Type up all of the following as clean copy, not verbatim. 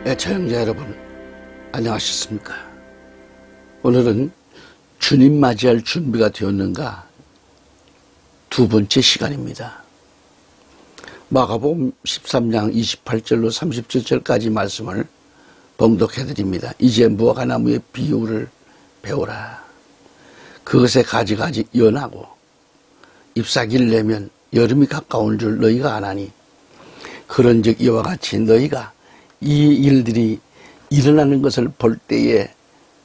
애청자 여러분, 안녕하셨습니까? 오늘은 주님 맞이할 준비가 되었는가 두 번째 시간입니다. 마가복음 13장 28절로 37절까지 말씀을 봉독해 드립니다. 이제 무화과나무의 비유를 배우라. 그것에 가지가지 연하고 잎사귀를 내면 여름이 가까운 줄 너희가 아나니, 그런즉 이와 같이 너희가 이 일들이 일어나는 것을 볼 때에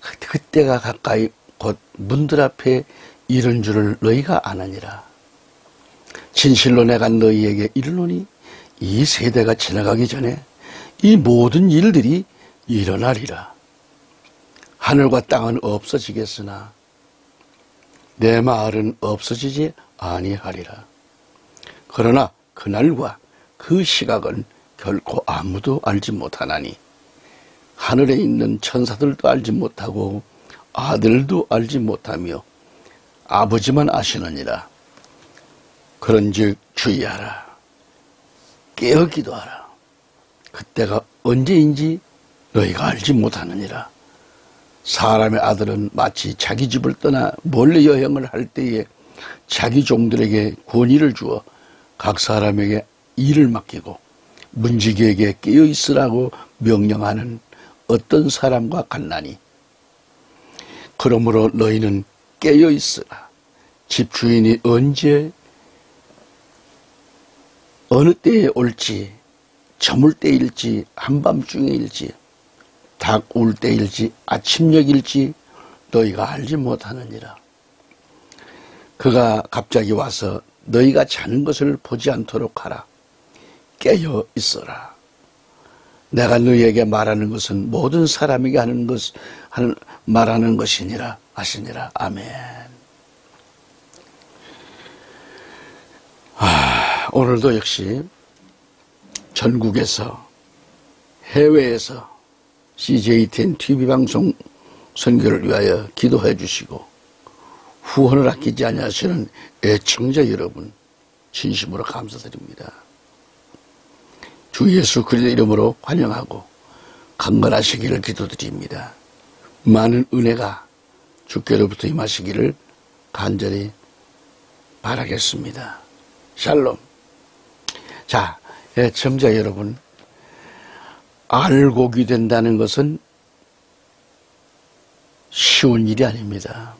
그때가 가까이 곧 문들 앞에 이른 줄을 너희가 아느니라. 진실로 내가 너희에게 이르노니 이 세대가 지나가기 전에 이 모든 일들이 일어나리라. 하늘과 땅은 없어지겠으나 내 말은 없어지지 아니하리라. 그러나 그날과 그 시각은 결코 아무도 알지 못하나니 하늘에 있는 천사들도 알지 못하고 아들도 알지 못하며 아버지만 아시느니라. 그런즉 주의하라. 깨어 기도하라. 그때가 언제인지 너희가 알지 못하느니라. 사람의 아들은 마치 자기 집을 떠나 멀리 여행을 할 때에 자기 종들에게 권위를 주어 각 사람에게 일을 맡기고 문지기에게 깨어 있으라고 명령하는 어떤 사람과 같나니, 그러므로 너희는 깨어 있으라. 집주인이 언제 어느 때에 올지, 저물 때일지 한밤중에일지 닭 울 때일지 아침녘일지 너희가 알지 못하느니라. 그가 갑자기 와서 너희가 자는 것을 보지 않도록 하라. 깨어 있어라. 내가 너희에게 말하는 것은 모든 사람에게 말하는 것이니라 하시니라. 아멘. 오늘도 역시 전국에서, 해외에서 CJTN TV방송 선교를 위하여 기도해 주시고 후원을 아끼지 아니하시는 애청자 여러분, 진심으로 감사드립니다. 주 예수 그리스도의 이름으로 환영하고 강건하시기를 기도드립니다. 많은 은혜가 주께로부터 임하시기를 간절히 바라겠습니다. 샬롬. 자, 애청자 여러분, 알곡이 된다는 것은 쉬운 일이 아닙니다.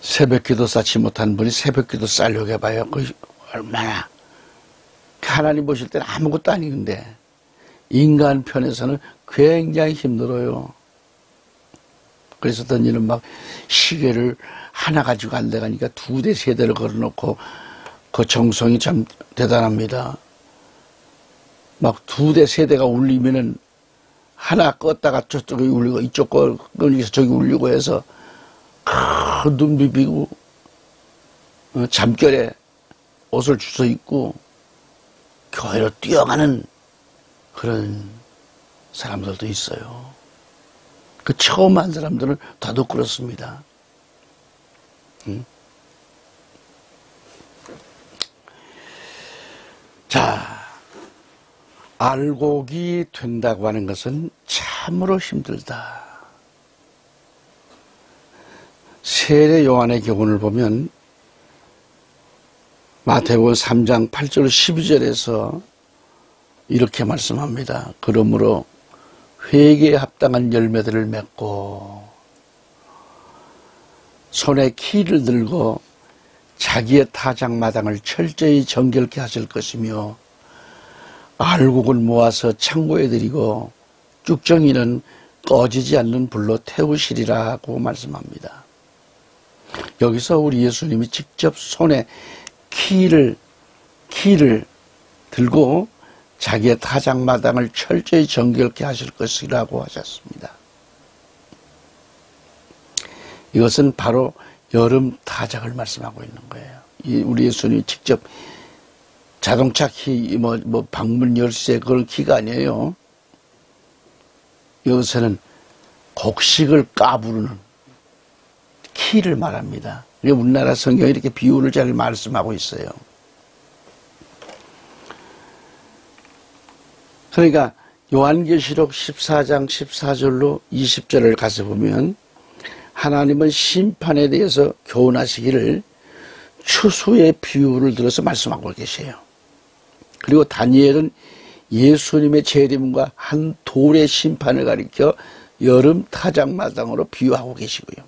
새벽기도 쌓지 못한 분이 새벽기도 쌓려고 해봐요. 그 얼마나, 하나님 보실 때는 아무것도 아닌데 인간 편에서는 굉장히 힘들어요. 그래서 어떤 일은 막 시계를 하나 가지고 안 돼가니까 2대 3대를 걸어놓고, 그 정성이 참 대단합니다. 막 2대 3대가 울리면은 하나 껐다가 저쪽이 울리고 이쪽 꺼서 저기 울리고 해서 눈 비비고 잠결에 옷을 주워 입고 교회로 뛰어가는 그런 사람들도 있어요. 그 처음 한 사람들은 더더욱 그렇습니다. 자, 알곡이 된다고 하는 것은 참으로 힘들다. 세례 요한의 교훈을 보면 마태복음 3장 8절 12절에서 이렇게 말씀합니다. 그러므로 회개에 합당한 열매들을 맺고 손에 키를 들고 자기의 타작마당을 철저히 정결케 하실 것이며, 알곡을 모아서 창고에 들이고 쭉정이는 꺼지지 않는 불로 태우시리라고 말씀합니다. 여기서 우리 예수님이 직접 손에 키를 들고 자기의 타작마당을 철저히 정결케 하실 것이라고 하셨습니다. 이것은 바로 여름 타작을 말씀하고 있는 거예요. 우리 예수님이 직접 자동차 키, 방문 열쇠, 그런 키가 아니에요. 여기서는 곡식을 까부르는 키를 말합니다. 우리나라 성경이 이렇게 비유를 잘 말씀하고 있어요. 그러니까 요한계시록 14장 14절로 20절을 가서 보면 하나님은 심판에 대해서 교훈하시기를 추수의 비유를 들어서 말씀하고 계세요. 그리고 다니엘은 예수님의 재림과 한 돌의 심판을 가리켜 여름 타작마당으로 비유하고 계시고요.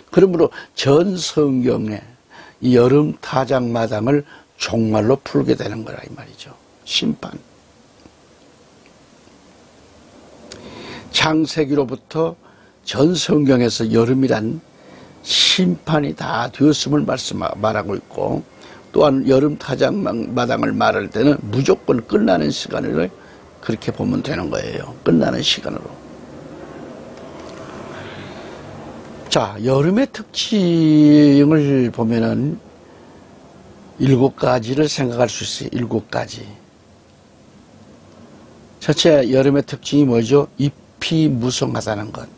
그러므로 전 성경에 이 여름 타작마당을 종말로 풀게 되는 거라 이 말이죠. 심판. 창세기로부터 전 성경에서 여름이란 심판이 다 되었음을 말하고 있고, 또한 여름 타작마당을 말할 때는 무조건 끝나는 시간을 그렇게 보면 되는 거예요. 끝나는 시간으로. 자, 여름의 특징을 보면은 7가지를 생각할 수 있어요. 7가지. 첫째, 여름의 특징이 뭐죠? 잎이 무성하다는 것.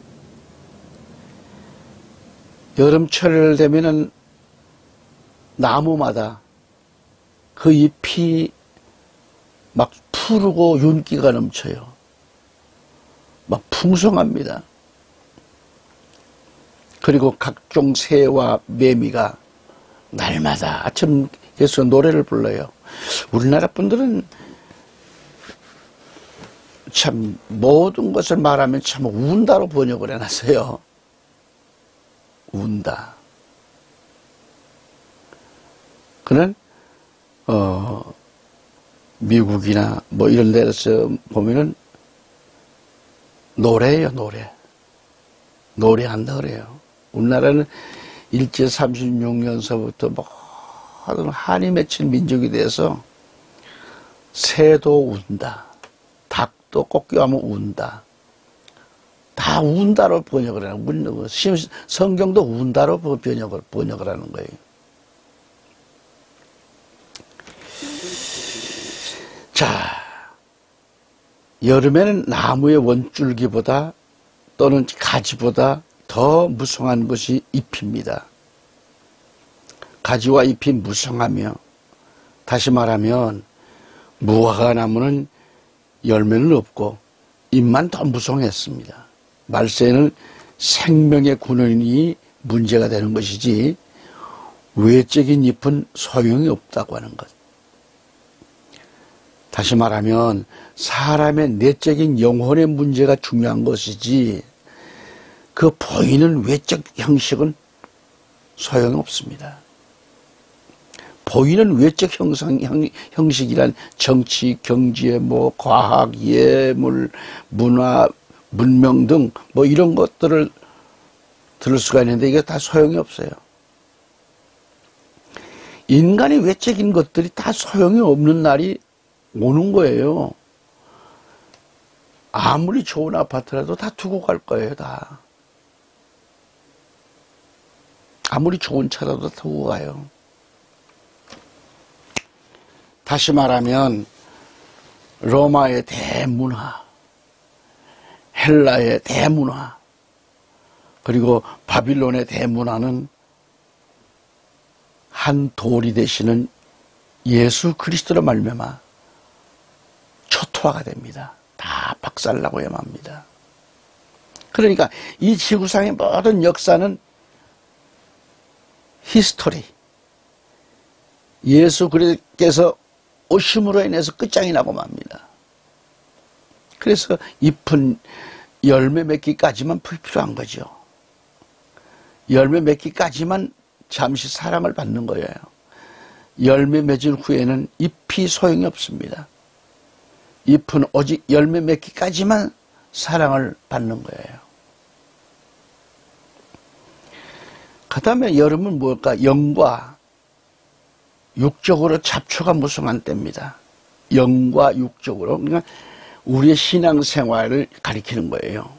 여름철 되면은 나무마다 그 잎이 막 푸르고 윤기가 넘쳐요. 막 풍성합니다. 그리고 각종 새와 매미가 날마다 아침에서 노래를 불러요. 우리나라 분들은 참 모든 것을 말하면 참 운다로 번역을 해놨어요. 운다. 그는 미국이나 뭐 이런 데서 보면은 노래예요, 노래. 노래한다 그래요. 우리나라는 일제 36년서부터 모든 한이 맺힌 민족이 돼서 새도 운다. 닭도 꺾여하면 운다. 다 운다로 번역을 하는 거예요. 성경도 운다로 번역을 하는 거예요. 자, 여름에는 나무의 원줄기보다 또는 가지보다 더 무성한 것이 잎입니다. 가지와 잎이 무성하며, 다시 말하면 무화과 나무는 열매는 없고 잎만 더 무성했습니다. 말세에는 생명의 근원이 문제가 되는 것이지 외적인 잎은 소용이 없다고 하는 것. 다시 말하면 사람의 내적인 영혼의 문제가 중요한 것이지 그 보이는 외적 형식은 소용이 없습니다. 보이는 외적 형식이란 정치, 경제, 과학, 예물, 문화, 문명 등 이런 것들을 들을 수가 있는데 이게 다 소용이 없어요. 인간의 외적인 것들이 다 소용이 없는 날이 오는 거예요. 아무리 좋은 아파트라도 다 두고 갈 거예요, 다. 아무리 좋은 차라도 다 두고 가요. 다시 말하면 로마의 대문화, 헬라의 대문화, 그리고 바빌론의 대문화는 한 돌이 되시는 예수 그리스도로 말미암아 초토화가 됩니다. 다 박살나고야 맙니다. 그러니까 이 지구상의 모든 역사는 히스토리, 예수 그리스도께서 오심으로 인해서 끝장이 나고 맙니다. 그래서 잎은 열매 맺기까지만 불필요한 거죠. 열매 맺기까지만 잠시 사랑을 받는 거예요. 열매 맺은 후에는 잎이 소용이 없습니다. 잎은 오직 열매 맺기까지만 사랑을 받는 거예요. 그 다음에 여름은 뭘까? 영과 육적으로 잡초가 무성한 때입니다. 영과 육적으로. 그러니까 우리의 신앙생활을 가리키는 거예요.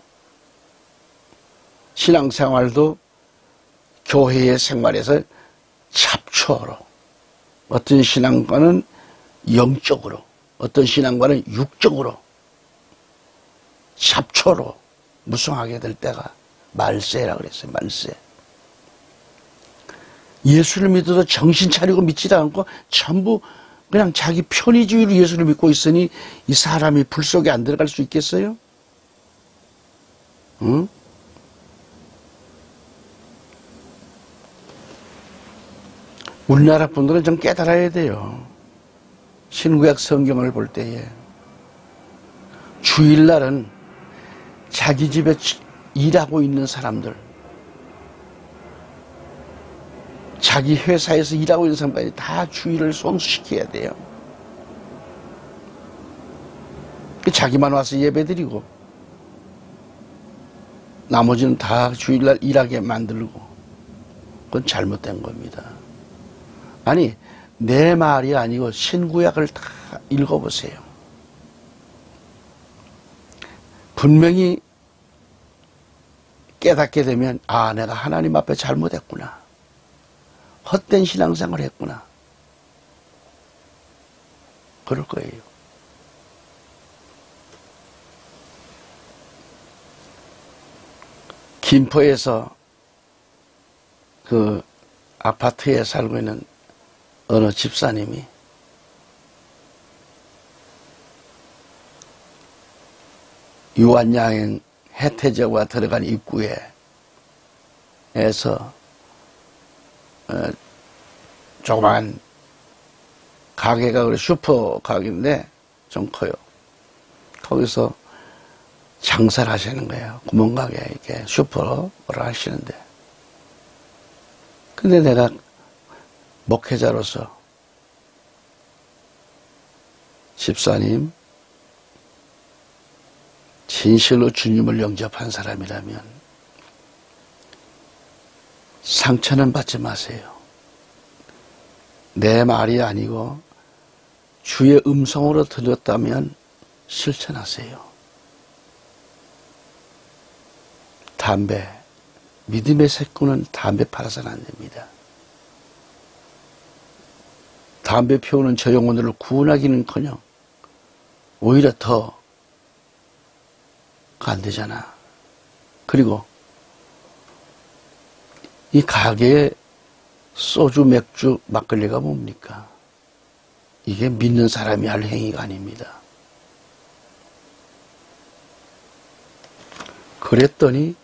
신앙생활도 교회의 생활에서 잡초로, 어떤 신앙과는 영적으로, 어떤 신앙과는 육적으로 초로 무성하게 될 때가 말세라 그랬어요. 말세. 예수를 믿어도 정신 차리고 믿지도 않고 전부 그냥 자기 편의주의로 예수를 믿고 있으니 이 사람이 불 속에 안 들어갈 수 있겠어요? 응? 우리나라 분들은 좀 깨달아야 돼요. 신구약 성경을 볼 때에 주일날은 자기 집에 일하고 있는 사람들, 자기 회사에서 일하고 있는 사람까지 다 주일을 성수시켜야 돼요. 자기만 와서 예배드리고 나머지는 다 주일날 일하게 만들고, 그건 잘못된 겁니다. 아니, 내 말이 아니고 신구약을 다 읽어보세요. 분명히 깨닫게 되면 아, 내가 하나님 앞에 잘못했구나. 헛된 신앙생활을 했구나. 그럴 거예요. 김포에서 그 아파트에 살고 있는 어느 집사님이 유한양행 해태저가 들어간 입구에서 조그만 가게가 그래 슈퍼 가게인데 좀 커요. 거기서 장사를 하시는 거예요. 구멍가게 이렇게 슈퍼를 하시는데, 근데 내가 목회자로서 집사님 진실로 주님을 영접한 사람이라면 상처는 받지 마세요. 내 말이 아니고 주의 음성으로 들었다면 실천하세요. 담배, 믿음의 새끼는 담배 팔아서는 안 됩니다. 담배 피우는 저 영혼들을 구원하기는커녕 오히려 더 안 되잖아. 그리고 이 가게에 소주, 맥주, 막걸리가 뭡니까? 이게 믿는 사람이 할 행위가 아닙니다. 그랬더니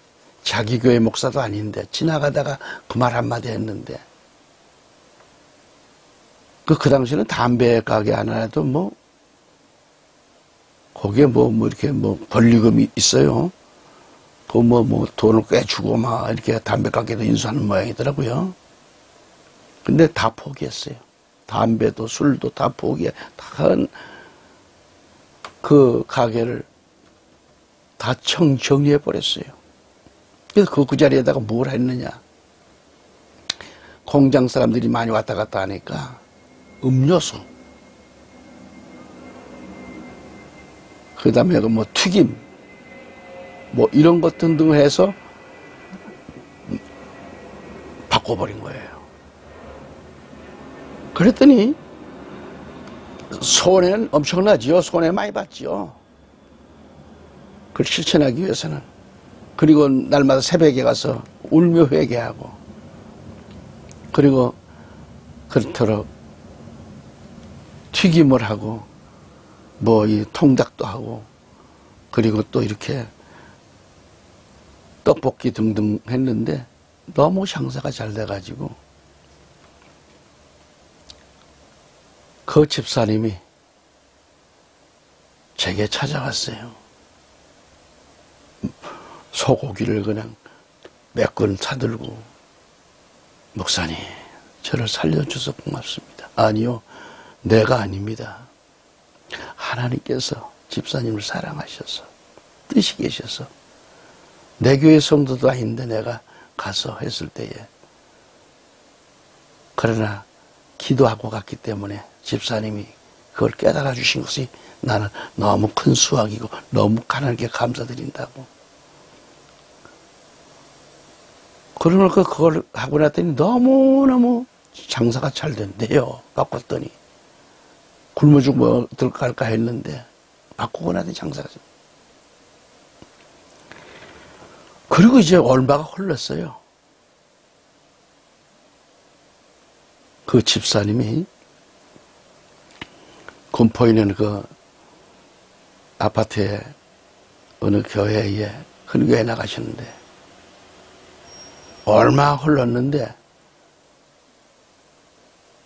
자기 교회 목사도 아닌데 지나가다가 그 말 한마디 했는데, 그 당시에는 담배 가게 하나라도 거기에 이렇게 권리금이 있어요. 돈을 꽤 주고 이렇게 담배 가게도 인수하는 모양이더라고요. 근데 다 포기했어요. 담배도 술도 다 그 가게를 다 정리해버렸어요. 그래서 그 자리에다가 뭘 했느냐. 공장 사람들이 많이 왔다 갔다 하니까 음료수, 그 다음에 튀김, 이런 것 등등 해서 바꿔버린 거예요. 그랬더니 손해는 엄청나지요. 손해 많이 봤지요. 그걸 실천하기 위해서는. 그리고 날마다 새벽에 가서 울며 회개하고, 그리고 그렇도록 튀김을 하고 이 통닭도 하고, 그리고 또 이렇게 떡볶이 등등 했는데 너무 장사가 잘 돼가지고 그 집사님이 제게 찾아왔어요. 소고기를 그냥 몇 건 사들고, 목사님, 저를 살려줘서 고맙습니다. 아니요, 내가 아닙니다. 하나님께서 집사님을 사랑하셔서 뜻이 계셔서 내 교회 성도도 아닌데 내가 가서 했을 때에, 그러나 기도하고 갔기 때문에 집사님이 그걸 깨달아 주신 것이 나는 너무 큰 수확이고 너무 하나님께 감사드린다고. 그러니까 그걸 하고 났더니 너무너무 장사가 잘 된대요. 바꿨더니 굶어 죽어 들어갈까 했는데 바꾸고 나더니 장사가 잘. 그리고 이제 얼마가 흘렀어요. 그 집사님이 군포에 있는 그 아파트에 어느 교회에 큰 교회에 나가셨는데 얼마 흘렀는데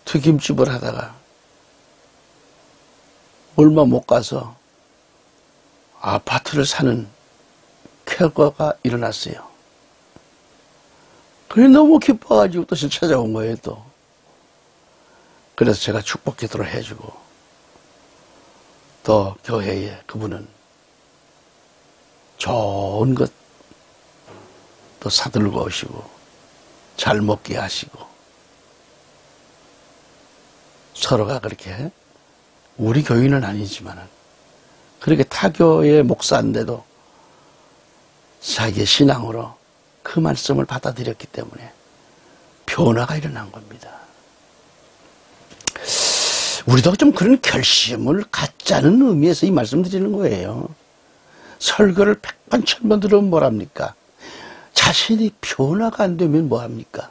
튀김집을 하다가 얼마 못 가서 아파트를 사는 쾌거가 일어났어요. 그래 너무 기뻐가지고 또 찾아온 거예요 또. 그래서 제가 축복 기도를 해주고 또 교회에 그분은 좋은 것 또 사들고 오시고 잘 먹게 하시고 서로가 그렇게 우리 교인은 아니지만 그렇게 타교의 목사인데도 자기의 신앙으로 그 말씀을 받아들였기 때문에 변화가 일어난 겁니다. 우리도 좀 그런 결심을 갖자는 의미에서 이 말씀 드리는 거예요. 설교를 100번 1000번 들으면 뭐랍니까? 자신이 변화가 안 되면 뭐합니까?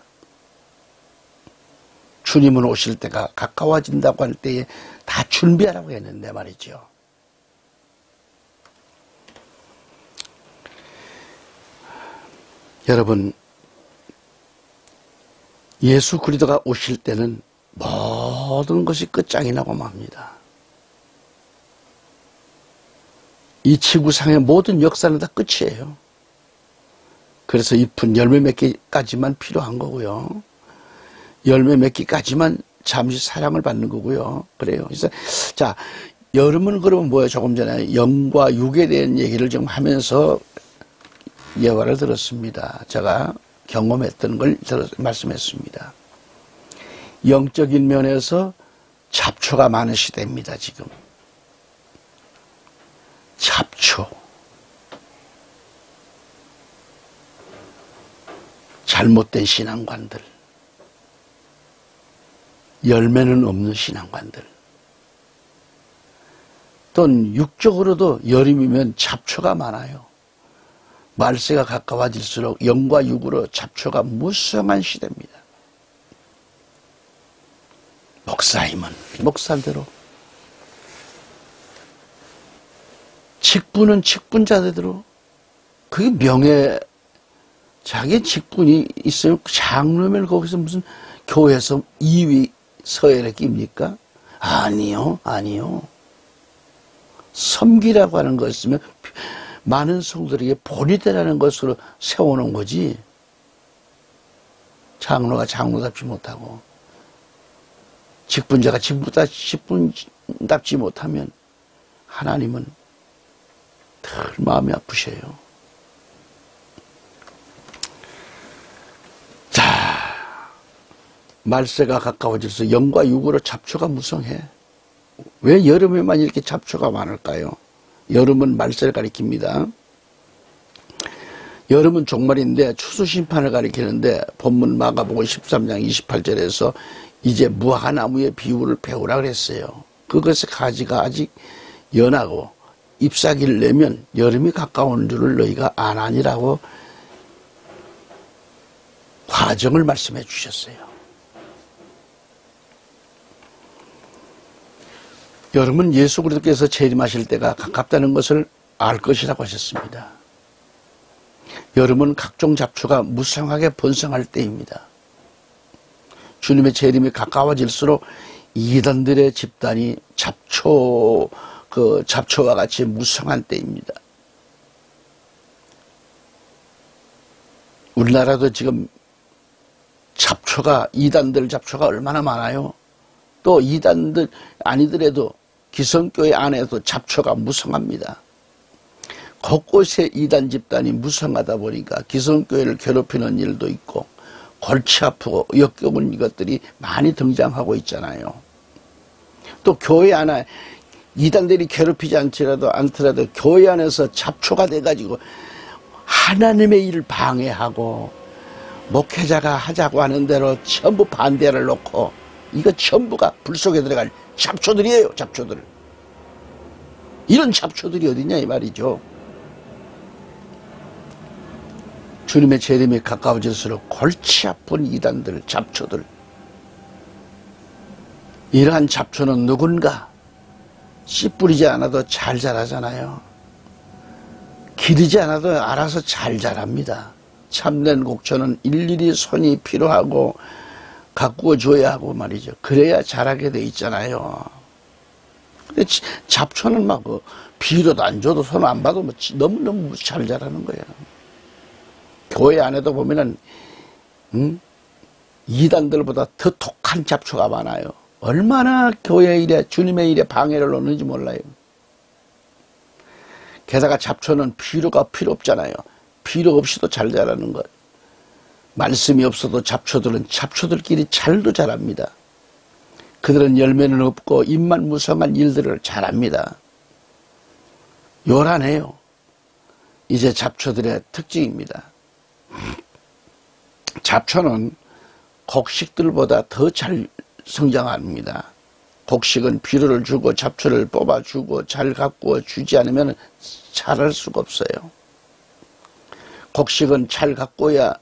주님은 오실 때가 가까워진다고 할 때에 다 준비하라고 했는데 말이죠. 여러분, 예수 그리스도가 오실 때는 모든 것이 끝장이 나고 맙니다. 이 지구상의 모든 역사는 다 끝이에요. 그래서 잎은 열매 맺기까지만 필요한 거고요. 열매 맺기까지만 잠시 사랑을 받는 거고요. 그래요. 그래서 자, 여름은 그러면 뭐예요? 조금 전에 영과 육에 대한 얘기를 좀 하면서 예화를 들었습니다. 제가 경험했던 걸 말씀했습니다. 영적인 면에서 잡초가 많은 시대입니다, 지금. 잡초. 잘못된 신앙관들. 열매는 없는 신앙관들. 또는 육적으로도 여름이면 잡초가 많아요. 말세가 가까워질수록 영과 육으로 잡초가 무성한 시대입니다. 목사임은 목사대로, 직분은 직분자대로, 그게 명예, 자기 직분이 있으면 장로면 거기서 무슨 교회에서 2위 서열에 낍니까? 아니요, 아니요. 섬기라고 하는 것이면 많은 성도들에게 본이 되라는 것으로 세워놓은 거지. 장로가 장로답지 못하고 직분자가 직분답지 못하면 하나님은 늘 마음이 아프셔요. 자, 말세가 가까워질수록 영과 육으로 잡초가 무성해. 왜 여름에만 이렇게 잡초가 많을까요? 여름은 말세를 가리킵니다. 여름은 종말인데 추수심판을 가리키는데 본문 마가복음 13장 28절에서 이제 무화과나무의 비유를 배우라 그랬어요. 그것의 가지가 아직 연하고 잎사귀를 내면 여름이 가까운 줄을 너희가 아나니라고 과정을 말씀해 주셨어요. 여러분, 예수 그리스도께서 재림하실 때가 가깝다는 것을 알 것이라고 하셨습니다. 여름은 각종 잡초가 무성하게 번성할 때입니다. 주님의 재림이 가까워질수록 이단들의 집단이 잡초와 같이 무성한 때입니다. 우리나라도 지금 이단들 잡초가 얼마나 많아요. 또 이단들 아니더라도 기성교회 안에도 잡초가 무성합니다. 곳곳에 이단 집단이 무성하다 보니까 기성교회를 괴롭히는 일도 있고 골치 아프고 역겨운 이것들이 많이 등장하고 있잖아요. 또 교회 안에 이단들이 괴롭히지 않더라도 교회 안에서 잡초가 돼가지고 하나님의 일을 방해하고 목회자가 하자고 하는 대로 전부 반대를 놓고, 이거 전부가 불 속에 들어갈 잡초들이에요. 잡초들. 이런 잡초들이 어디냐 이 말이죠. 주님의 재림이 가까워질수록 골치 아픈 이단들, 잡초들. 이러한 잡초는 누군가 씨 뿌리지 않아도 잘 자라잖아요. 기르지 않아도 알아서 잘 자랍니다. 참된 곡초는 일일이 손이 필요하고 가꾸어 줘야 하고 말이죠. 그래야 자라게 돼 있잖아요. 근데 잡초는 막 비료도 안 줘도 손 안 봐도 너무너무 잘 자라는 거예요. 교회 안에도 보면은 이단들보다 더 독한 잡초가 많아요. 얼마나 교회 일에 주님의 일에 방해를 놓는지 몰라요. 게다가 잡초는 비료가 필요 없잖아요. 비료 없이도 잘 자라는 것. 말씀이 없어도 잡초들은 잡초들끼리 잘도 자랍니다. 그들은 열매는 없고 입만 무성한 일들을 잘합니다. 요란해요. 이제 잡초들의 특징입니다. 잡초는 곡식들보다 더 잘 성장합니다. 곡식은 비료를 주고 잡초를 뽑아주고 잘 가꾸어 주지 않으면 자랄 수가 없어요. 곡식은 잘 가꾸어야,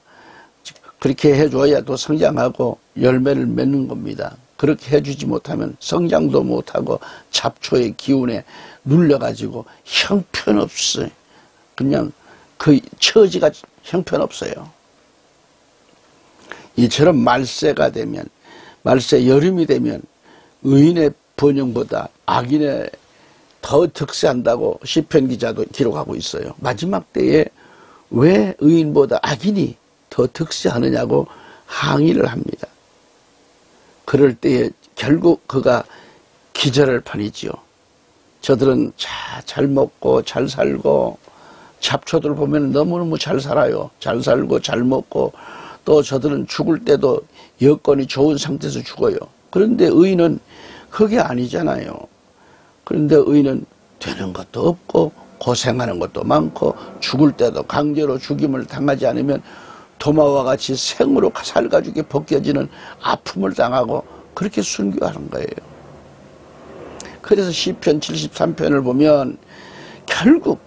그렇게 해줘야 또 성장하고 열매를 맺는 겁니다. 그렇게 해주지 못하면 성장도 못하고 잡초의 기운에 눌려가지고 형편없어요. 그냥 그 처지가 형편없어요. 이처럼 말세가 되면, 말세 여름이 되면 의인의 번영보다 악인의 더 득세한다고 시편 기자도 기록하고 있어요. 마지막 때에 왜 의인보다 악인이 더 득세하느냐고 항의를 합니다. 그럴 때에 결국 그가 기절할 판이지요. 저들은 잘 먹고 잘 살고, 잡초들 보면 너무너무 잘 살아요. 잘 살고 잘 먹고, 또 저들은 죽을 때도 여건이 좋은 상태에서 죽어요. 그런데 의인은 그게 아니잖아요. 그런데 의인은 되는 것도 없고 고생하는 것도 많고 죽을 때도 강제로 죽임을 당하지 않으면 도마와 같이 생으로 살가죽에 벗겨지는 아픔을 당하고 그렇게 순교하는 거예요. 그래서 시편 73편을 보면 결국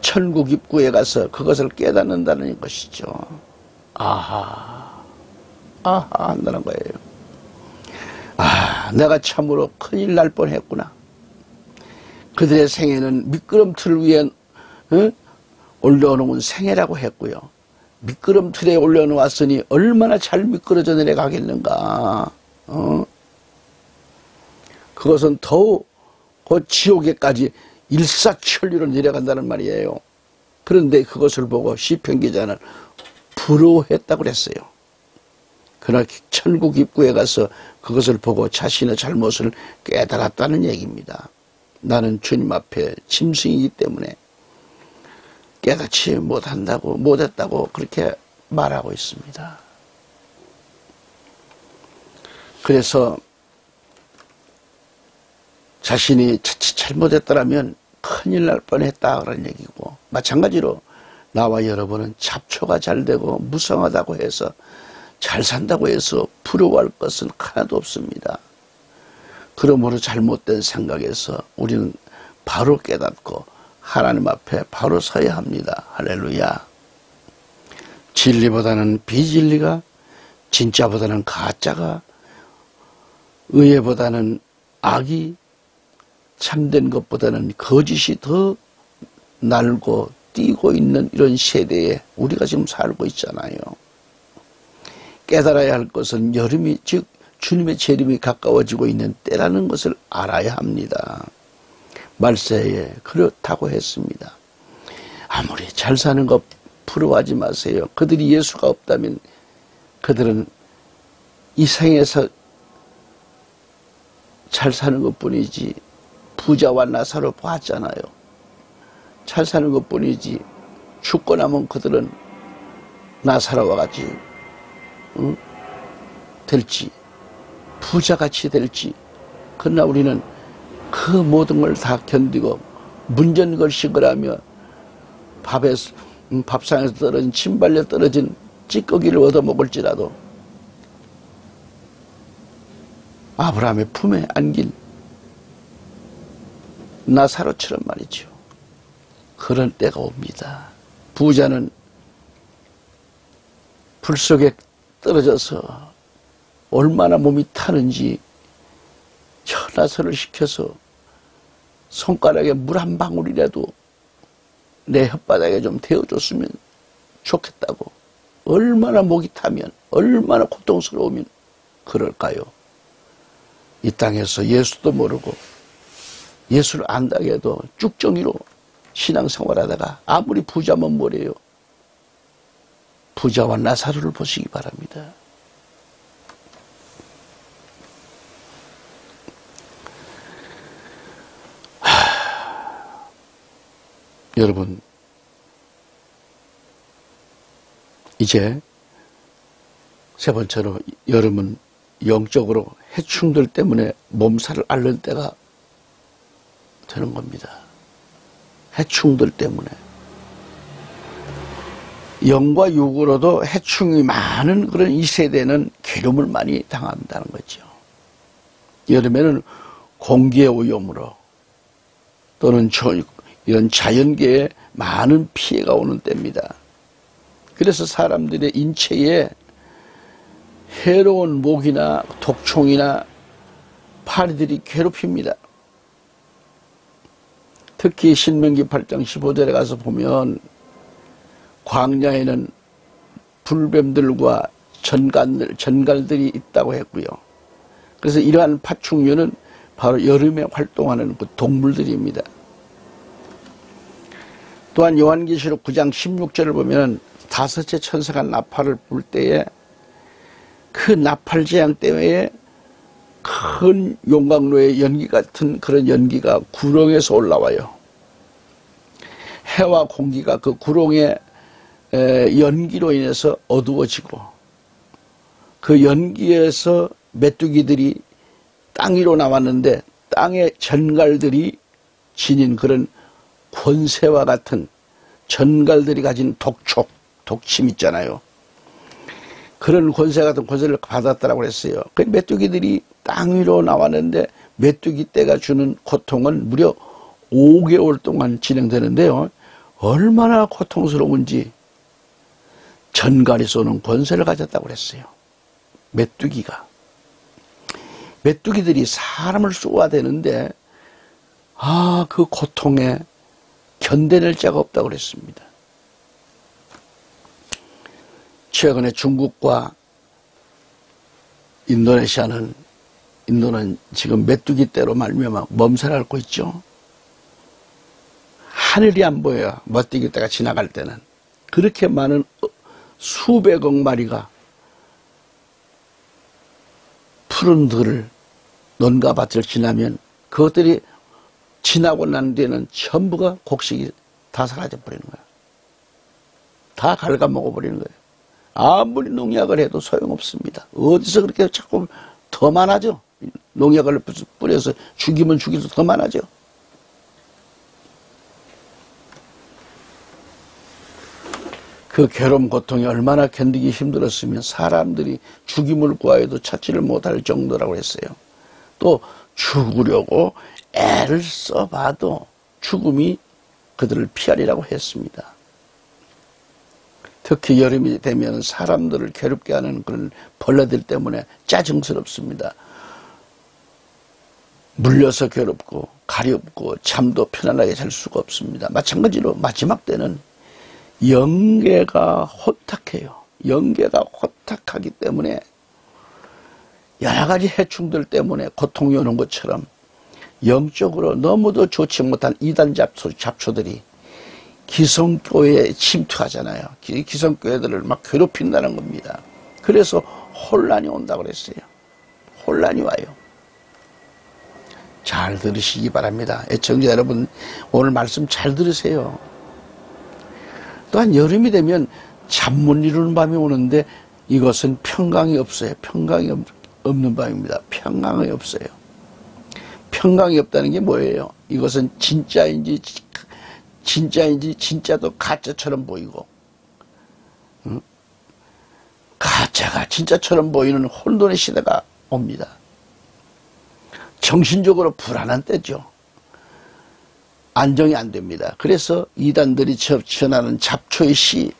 천국 입구에 가서 그것을 깨닫는다는 것이죠. 아하 한다는 거예요. 내가 참으로 큰일 날 뻔했구나. 그들의 생애는 미끄럼틀 위에 올려놓은 생애라고 했고요. 미끄럼틀에 올려놓았으니 얼마나 잘 미끄러져 내려가겠는가. 그것은 더욱 그 지옥에까지 일사천리로 내려간다는 말이에요. 그런데 그것을 보고 시편 기자는 부러워했다고 그랬어요. 그러나 천국 입구에 가서 그것을 보고 자신의 잘못을 깨달았다는 얘기입니다. 나는 주님 앞에 짐승이기 때문에 깨닫지 못했다고 그렇게 말하고 있습니다. 그래서 자신이 잘못했더라면 큰일 날 뻔했다 그런 얘기고, 마찬가지로 나와 여러분은 잡초가 잘 되고 무성하다고 해서 잘 산다고 해서 부러워할 것은 하나도 없습니다. 그러므로 잘못된 생각에서 우리는 바로 깨닫고 하나님 앞에 바로 서야 합니다. 할렐루야. 진리보다는 비진리가, 진짜보다는 가짜가, 의회보다는 악이, 참된 것보다는 거짓이 더 날고 뛰고 있는 이런 세대에 우리가 지금 살고 있잖아요. 깨달아야 할 것은 여름이, 즉 주님의 재림이 가까워지고 있는 때라는 것을 알아야 합니다. 말세에 그렇다고 했습니다. 아무리 잘 사는 것 부러워하지 마세요. 그들이 예수가 없다면 그들은 이 생에서 잘 사는 것뿐이지, 부자와 나사로 보았잖아요. 잘 사는 것뿐이지 죽고 나면 그들은 나사로와 같이 될지 부자같이 될지. 그러나 우리는 그 모든 걸 다 견디고 문전걸식을 하며 밥상에서 떨어진, 침발려 떨어진 찌꺼기를 얻어먹을지라도 아브라함의 품에 안긴 나사로처럼 말이죠. 그런 때가 옵니다. 부자는 불 속에 떨어져서 얼마나 몸이 타는지 전화선을 시켜서 손가락에 물 한 방울이라도 내 혓바닥에 좀 데워줬으면 좋겠다고. 얼마나 목이 타면, 얼마나 고통스러우면 그럴까요? 이 땅에서 예수도 모르고 예수를 안다고 해도 쭉정이로 신앙생활하다가 아무리 부자면 뭐래요? 부자와 나사로를 보시기 바랍니다. 여러분, 이제 세 번째로 여름은 영적으로 해충들 때문에 몸살을 앓는 때가 되는 겁니다. 해충들 때문에. 영과 육으로도 해충이 많은 그런 이 세대는 괴로움을 많이 당한다는 거죠. 여름에는 공기의 오염으로 또는 이런 자연계에 많은 피해가 오는 때입니다. 그래서 사람들의 인체에 해로운 모기나 독총이나 파리들이 괴롭힙니다. 특히 신명기 8장 15절에 가서 보면 광야에는 불뱀들과 전갈들이 있다고 했고요. 그래서 이러한 파충류는 바로 여름에 활동하는 그 동물들입니다. 또한 요한계시록 9장 16절을 보면 다섯째 천사가 나팔을 불 때에 그 나팔 재앙 때문에 큰 용광로의 연기 같은 그런 연기가 구렁에서 올라와요. 해와 공기가 그 구렁의 연기로 인해서 어두워지고 그 연기에서 메뚜기들이 땅 위로 나왔는데 땅의 전갈들이 지닌 그런 권세와 같은 전갈들이 가진 독침 있잖아요. 그런 권세 같은 권세를 받았다라고 했어요. 그 메뚜기들이 땅 위로 나왔는데 메뚜기 떼가 주는 고통은 무려 5개월 동안 진행되는데요. 얼마나 고통스러운지 전갈이 쏘는 권세를 가졌다고 했어요. 메뚜기들이 사람을 쏘아대는데 그 고통에 견뎌낼 자가 없다고 그랬습니다. 최근에 중국과 인도는 지금 메뚜기 떼로 말미암아 몸살을 앓고 있죠. 하늘이 안 보여요. 메뚜기 떼가 지나갈 때는. 그렇게 많은 수백억 마리가 푸른 들을 논과 밭을 지나면 그것들이 지나고 난 뒤에는 전부가 곡식이 다 사라져 버리는 거야. 다 갉아먹어 버리는 거예요. 아무리 농약을 해도 소용없습니다. 어디서 그렇게 자꾸 더 많아져? 농약을 뿌려서 죽이면 죽일수록 더 많아져. 그 괴로움 고통이 얼마나 견디기 힘들었으면 사람들이 죽임을 구하여도 찾지를 못할 정도라고 했어요. 또 죽으려고 애를 써봐도 죽음이 그들을 피하리라고 했습니다. 특히 여름이 되면 사람들을 괴롭게 하는 그런 벌레들 때문에 짜증스럽습니다. 물려서 괴롭고 가렵고 잠도 편안하게 잘 수가 없습니다. 마찬가지로 마지막 때는 영계가 호탁해요. 영계가 호탁하기 때문에 여러 가지 해충들 때문에 고통이 오는 것처럼 영적으로 너무도 좋지 못한 이단 잡초들이 기성교회에 침투하잖아요. 기성교회들을 막 괴롭힌다는 겁니다. 그래서 혼란이 온다고 그랬어요. 혼란이 와요. 잘 들으시기 바랍니다. 애청자 여러분, 오늘 말씀 잘 들으세요. 또한 여름이 되면 잠 못 이루는 밤이 오는데 이것은 평강이 없어요. 평강이 없는 밤입니다. 평강이 없어요. 평강이 없다는 게 뭐예요? 이것은 진짜인지 진짜도 가짜처럼 보이고, 가짜가 진짜처럼 보이는 혼돈의 시대가 옵니다. 정신적으로 불안한 때죠. 안정이 안 됩니다. 그래서 이단들이 전하는 잡초의 시,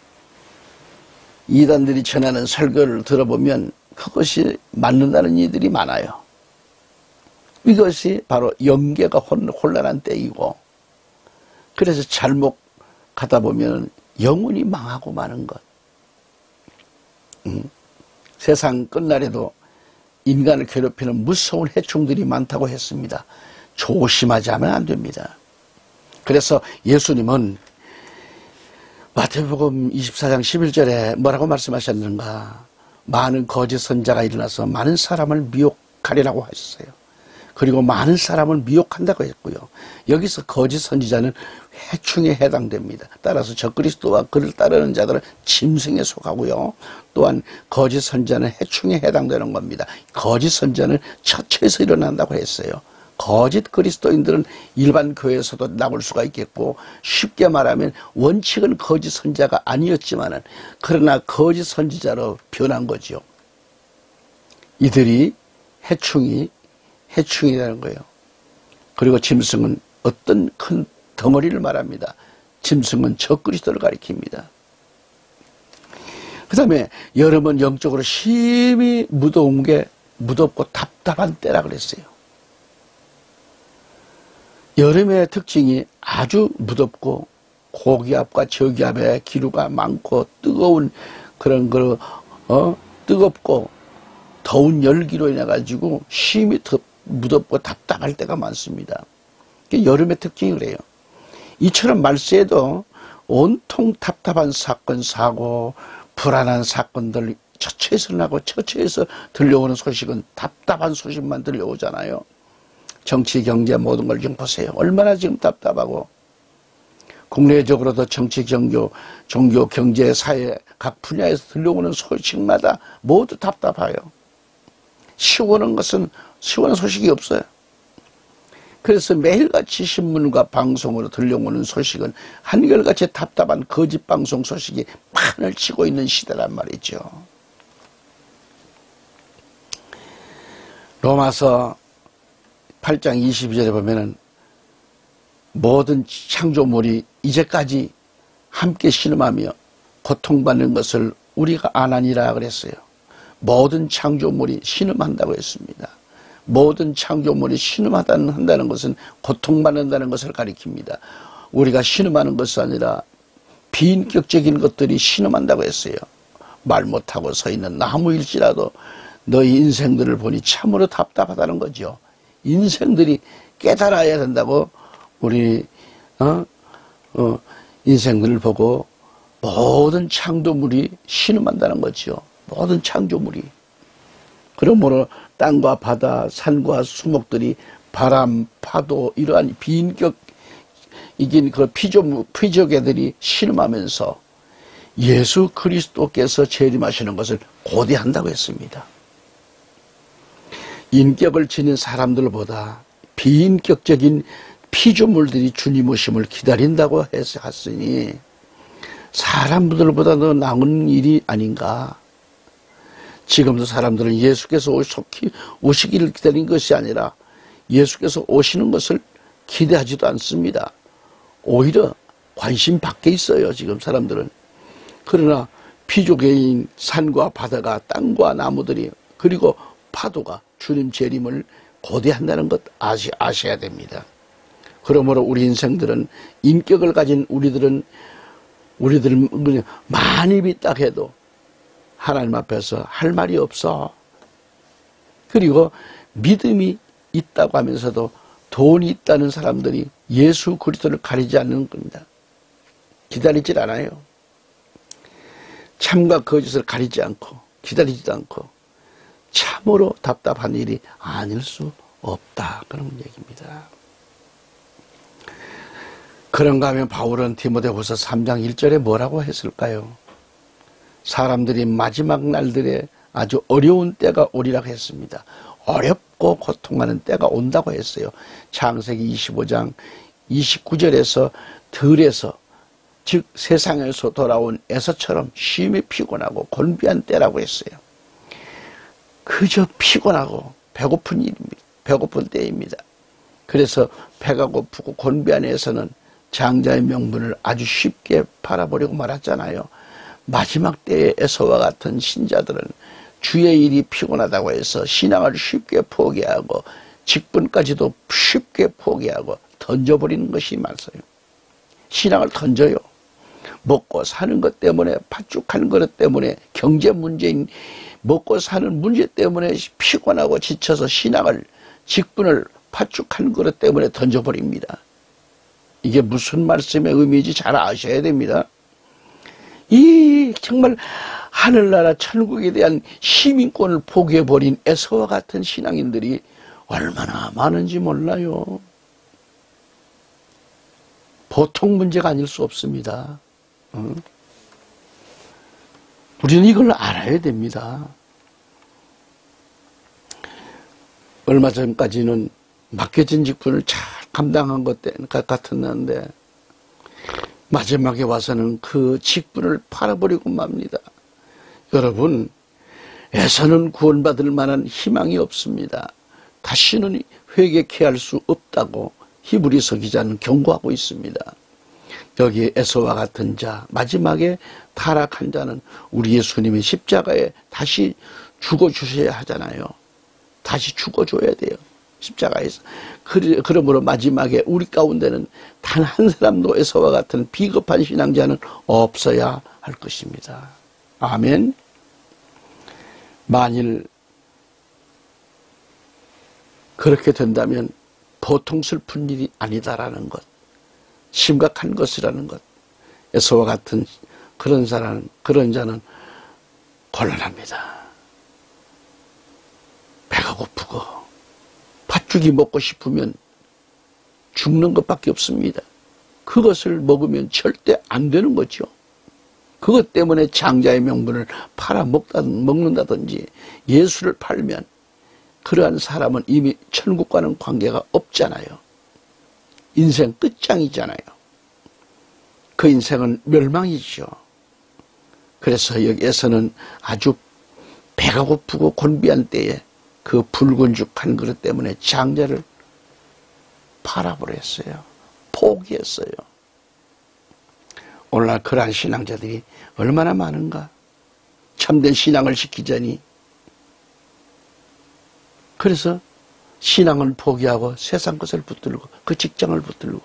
이단들이 전하는 설교를 들어보면 그것이 맞는다는 이들이 많아요. 이것이 바로 영계가 혼란한 때이고, 그래서 잘못 가다 보면 영혼이 망하고 마는 것. 세상 끝날에도 인간을 괴롭히는 무서운 해충들이 많다고 했습니다. 조심하지 않으면 안 됩니다. 그래서 예수님은 마태복음 24장 11절에 뭐라고 말씀하셨는가? 많은 거짓 선자가 일어나서 많은 사람을 미혹하리라고 하셨어요. 그리고 많은 사람을 미혹한다고 했고요. 여기서 거짓 선지자는 해충에 해당됩니다. 따라서 적그리스도와 그를 따르는 자들은 짐승에 속하고요. 또한 거짓 선지자는 해충에 해당되는 겁니다. 거짓 선지자는 처처에서 일어난다고 했어요. 거짓 그리스도인들은 일반 교회에서도 나올 수가 있겠고, 쉽게 말하면 원칙은 거짓 선지자가 아니었지만은 그러나 거짓 선지자로 변한 거죠. 이들이 해충이라는 거예요. 그리고 짐승은 어떤 큰 덩어리를 말합니다. 짐승은 적그리스도를 가리킵니다. 그 다음에 여름은 영적으로 심히 무덥고 답답한 때라 그랬어요. 여름의 특징이 아주 무덥고 고기압과 저기압에 기류가 많고 뜨거운 그런 뜨겁고 더운 열기로 인해 가지고 심히 무덥고 답답할 때가 많습니다. 여름의 특징이 그래요. 이처럼 말세에도 온통 답답한 사건, 사고, 불안한 사건들 처처에서 나고 처처에서 들려오는 소식은 답답한 소식만 들려오잖아요. 정치, 경제 모든 걸 좀 보세요. 얼마나 지금 답답하고, 국내적으로도 정치, 종교, 경제, 사회 각 분야에서 들려오는 소식마다 모두 답답해요. 시원한 소식이 없어요. 그래서 매일같이 신문과 방송으로 들려오는 소식은 한결같이 답답한 거짓 방송 소식이 판을 치고 있는 시대란 말이죠. 로마서 8장 22절에 보면은 모든 창조물이 이제까지 함께 신음하며 고통받는 것을 우리가 아나니라 그랬어요. 모든 창조물이 신음한다고 했습니다. 모든 창조물이 신음한다는 것은 고통받는다는 것을 가리킵니다. 우리가 신음하는 것이 아니라 비인격적인 것들이 신음한다고 했어요. 말 못하고 서 있는 나무일지라도 너희 인생들을 보니 참으로 답답하다는 거죠. 인생들이 깨달아야 된다고 우리 인생들을 보고 모든 창조물이 신음한다는 거죠. 모든 창조물이. 그러므로 땅과 바다, 산과 수목들이 바람, 파도 이러한 비인격이긴 그 피조개들이 신음하면서 예수 그리스도께서 재림하시는 것을 고대한다고 했습니다. 인격을 지닌 사람들보다 비인격적인 피조물들이 주님 오심을 기다린다고 해서 했으니 사람들보다 더 나은 일이 아닌가. 지금도 사람들은 예수께서 오시기를 기다린 것이 아니라 예수께서 오시는 것을 기대하지도 않습니다. 오히려 관심 밖에 있어요, 지금 사람들은. 그러나 피조개인 산과 바다가, 땅과 나무들이, 그리고 파도가 주님 재림을 고대한다는 것 아셔야 됩니다. 그러므로 우리 인생들은, 인격을 가진 우리들은 많이 빚딱 해도 하나님 앞에서 할 말이 없어. 그리고 믿음이 있다고 하면서도 돈이 있다는 사람들이 예수 그리스도를 가리지 않는 겁니다. 기다리질 않아요. 참과 거짓을 가리지 않고 기다리지도 않고 참으로 답답한 일이 아닐 수 없다, 그런 얘기입니다. 그런가 하면 바울은 디모데후서 3장 1절에 뭐라고 했을까요? 사람들이 마지막 날들에 아주 어려운 때가 오리라고 했습니다. 어렵고 고통하는 때가 온다고 했어요. 창세기 25장 29절에서 들에서, 즉 세상에서 돌아온 에서처럼 심히 피곤하고 곤비한 때라고 했어요. 그저 피곤하고 배고픈 때입니다. 그래서 배가 고프고 곤비한 에서는 장자의 명분을 아주 쉽게 팔아버리고 말았잖아요. 마지막 때의 에서와 같은 신자들은 주의 일이 피곤하다고 해서 신앙을 쉽게 포기하고 직분까지도 쉽게 포기하고 던져버리는 것이 많아요. 신앙을 던져요. 먹고 사는 것 때문에, 팥죽하는 것 때문에, 경제 문제인 먹고 사는 문제 때문에 피곤하고 지쳐서 신앙을, 직분을 팥죽하는 것 때문에 던져버립니다. 이게 무슨 말씀의 의미인지 잘 아셔야 됩니다. 이 정말 하늘나라 천국에 대한 시민권을 포기해버린 에서와 같은 신앙인들이 얼마나 많은지 몰라요. 보통 문제가 아닐 수 없습니다. 우리는 이걸 알아야 됩니다. 얼마 전까지는 맡겨진 직분을 잘 감당한 것 같았는데 마지막에 와서는 그 직분을 팔아버리고 맙니다. 여러분, 에서는 구원받을 만한 희망이 없습니다. 다시는 회개케 할 수 없다고 히브리서 기자는 경고하고 있습니다. 여기 에서와 같은 자, 마지막에 타락한 자는 우리 예수님의 십자가에 다시 죽어주셔야 하잖아요. 다시 죽어줘야 돼요. 십자가에서. 그러므로 마지막에 우리 가운데는 단 한 사람도 에서와 같은 비겁한 신앙자는 없어야 할 것입니다. 아멘. 만일 그렇게 된다면 보통 슬픈 일이 아니다라는 것, 심각한 것이라는 것, 에서와 같은 그런 자는 곤란합니다. 배가 고프고 팥죽이 먹고 싶으면 죽는 것밖에 없습니다. 그것을 먹으면 절대 안 되는 거죠. 그것 때문에 장자의 명분을 팔아먹는다든지 예수를 팔면 그러한 사람은 이미 천국과는 관계가 없잖아요. 인생 끝장이잖아요. 그 인생은 멸망이죠. 그래서 여기에서는 아주 배가 고프고 곤비한 때에 그 붉은 죽 한 그릇 때문에 장자를 팔아버렸어요. 포기했어요. 오늘날 그러한 신앙자들이 얼마나 많은가. 참된 신앙을 지키자니. 그래서 신앙을 포기하고 세상 것을 붙들고 그 직장을 붙들고.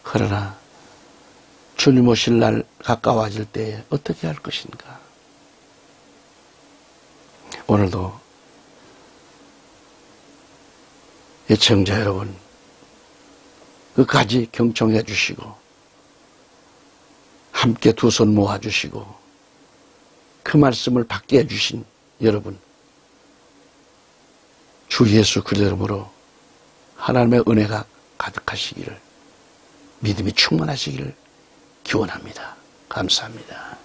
그러나 주님 오실 날 가까워질 때에 어떻게 할 것인가. 오늘도 애청자 여러분 끝까지 경청해 주시고 함께 두 손 모아 주시고 그 말씀을 받게 해주신 여러분, 주 예수 그리스도 이름으로 하나님의 은혜가 가득하시기를, 믿음이 충만하시기를 기원합니다. 감사합니다.